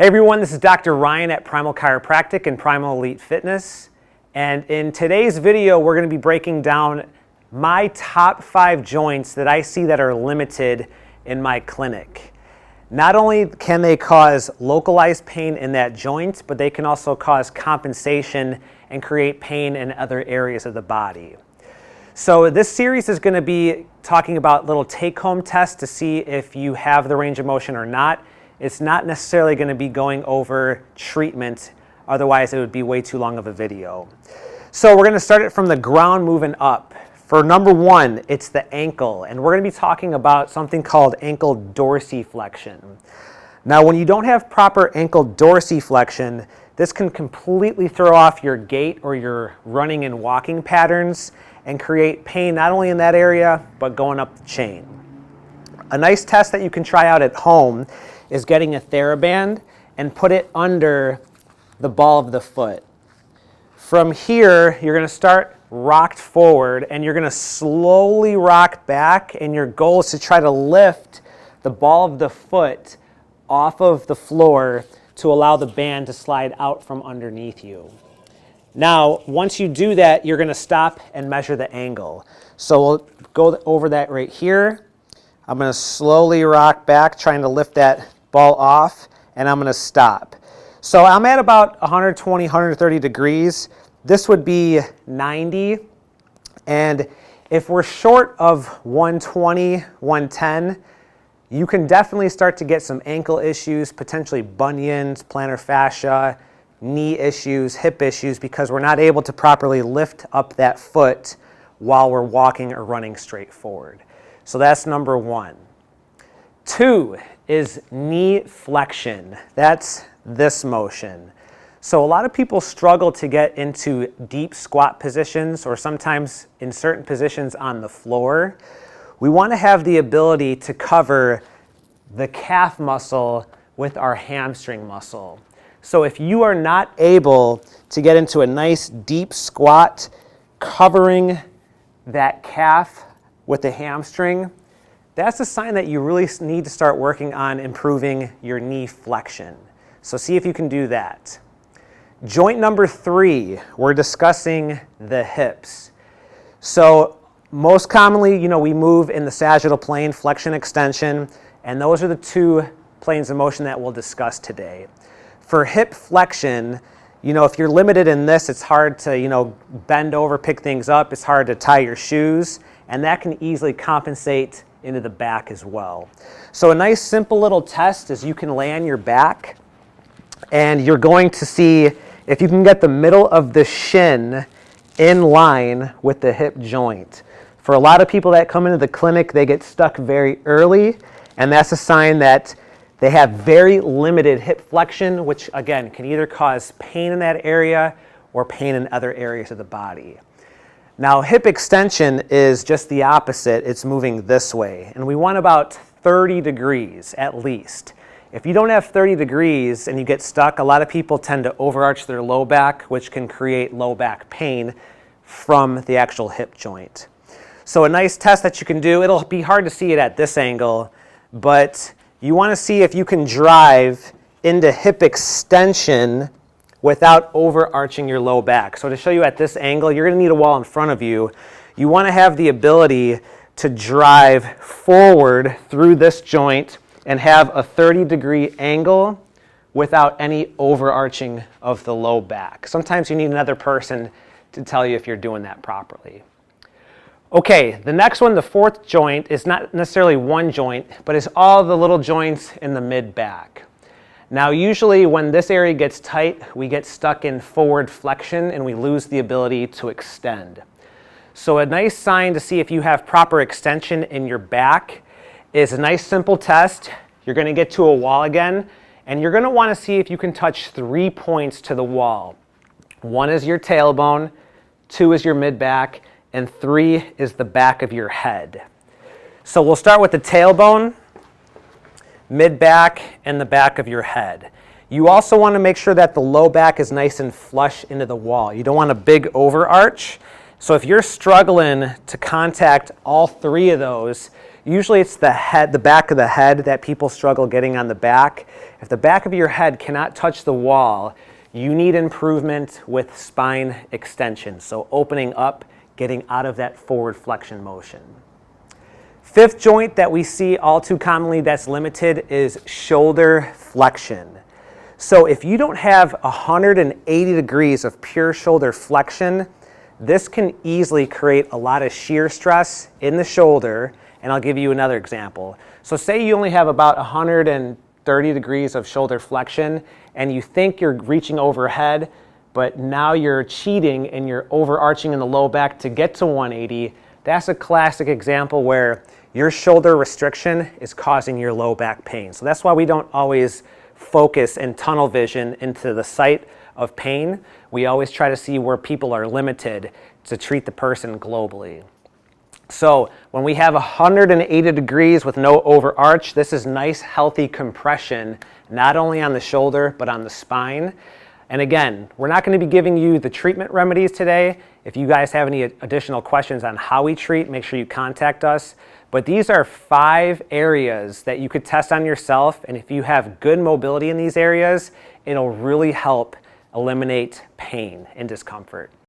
Hey everyone, this is Dr. Ryan at Primal Chiropractic and Primal Elite Fitness. And in today's video, we're going to be breaking down my top 5 joints that I see that are limited in my clinic. Not only can they cause localized pain in that joint, but they can also cause compensation and create pain in other areas of the body. So this series is going to be talking about little take-home tests to see if you have the range of motion or not. It's not necessarily going to be going over treatment, otherwise it would be way too long of a video. So we're going to start it from the ground moving up. For number 1, it's the ankle, and we're going to be talking about something called ankle dorsiflexion. Now when you don't have proper ankle dorsiflexion, this can completely throw off your gait or your running and walking patterns and create pain not only in that area, but going up the chain. A nice test that you can try out at home is getting a TheraBand and put it under the ball of the foot. From here, you're going to start rocked forward and you're going to slowly rock back, and your goal is to try to lift the ball of the foot off of the floor to allow the band to slide out from underneath you. Now, once you do that, you're going to stop and measure the angle. So we'll go over that right here. I'm going to slowly rock back, trying to lift that ball off, and I'm going to stop. So I'm at about 120, 130 degrees. This would be 90. And if we're short of 120, 110, you can definitely start to get some ankle issues, potentially bunions, plantar fascia, knee issues, hip issues, because we're not able to properly lift up that foot while we're walking or running straight forward. So that's number 1. 2 is knee flexion. That's this motion. So a lot of people struggle to get into deep squat positions, or sometimes in certain positions on the floor. We want to have the ability to cover the calf muscle with our hamstring muscle. So if you are not able to get into a nice deep squat covering that calf with the hamstring, that's a sign that you really need to start working on improving your knee flexion. So see if you can do that. Joint number 3, we're discussing the hips. So most commonly, we move in the sagittal plane, flexion, extension, and those are the 2 planes of motion that we'll discuss today. For hip flexion, if you're limited in this, it's hard to, bend over, pick things up. It's hard to tie your shoes, and that can easily compensate into the back as well. So a nice simple little test is you can lay on your back, and you're going to see if you can get the middle of the shin in line with the hip joint. For a lot of people that come into the clinic, they get stuck very early, and that's a sign that they have very limited hip flexion, which again can either cause pain in that area or pain in other areas of the body. Now, hip extension is just the opposite. It's moving this way, and we want about 30 degrees at least. If you don't have 30 degrees and you get stuck, a lot of people tend to overarch their low back, which can create low back pain from the actual hip joint. So a nice test that you can do, it'll be hard to see it at this angle, but you want to see if you can drive into hip extension without overarching your low back. So to show you at this angle, you're going to need a wall in front of you. You want to have the ability to drive forward through this joint and have a 30-degree angle without any overarching of the low back. Sometimes you need another person to tell you if you're doing that properly. Okay, the next one, the 4th joint, is not necessarily one joint, but it's all the little joints in the mid-back. Now usually when this area gets tight, we get stuck in forward flexion and we lose the ability to extend. So a nice sign to see if you have proper extension in your back is a nice simple test. You're going to get to a wall again, and you're going to want to see if you can touch 3 points to the wall. 1 is your tailbone, 2 is your mid-back, and 3 is the back of your head. So we'll start with the tailbone, mid-back, and the back of your head. You also want to make sure that the low back is nice and flush into the wall. You don't want a big overarch. So if you're struggling to contact all 3 of those, Usually it's the head, the back of the head that people struggle getting on the back. If the back of your head cannot touch the wall, you need improvement with spine extension. So opening up, getting out of that forward flexion motion. Fifth joint that we see all too commonly that's limited is shoulder flexion. So if you don't have 180 degrees of pure shoulder flexion, this can easily create a lot of shear stress in the shoulder, and I'll give you another example. So say you only have about 130 degrees of shoulder flexion, and you think you're reaching overhead, but now you're cheating and you're overarching in the low back to get to 180. That's a classic example where your shoulder restriction is causing your low back pain. So that's why we don't always focus and tunnel vision into the site of pain. We always try to see where people are limited to treat the person globally. So when we have 180 degrees with no overarch, this is nice, healthy compression, not only on the shoulder, but on the spine. And again, we're not going to be giving you the treatment remedies today. If you guys have any additional questions on how we treat, make sure you contact us. But these are 5 areas that you could test on yourself. And if you have good mobility in these areas, it'll really help eliminate pain and discomfort.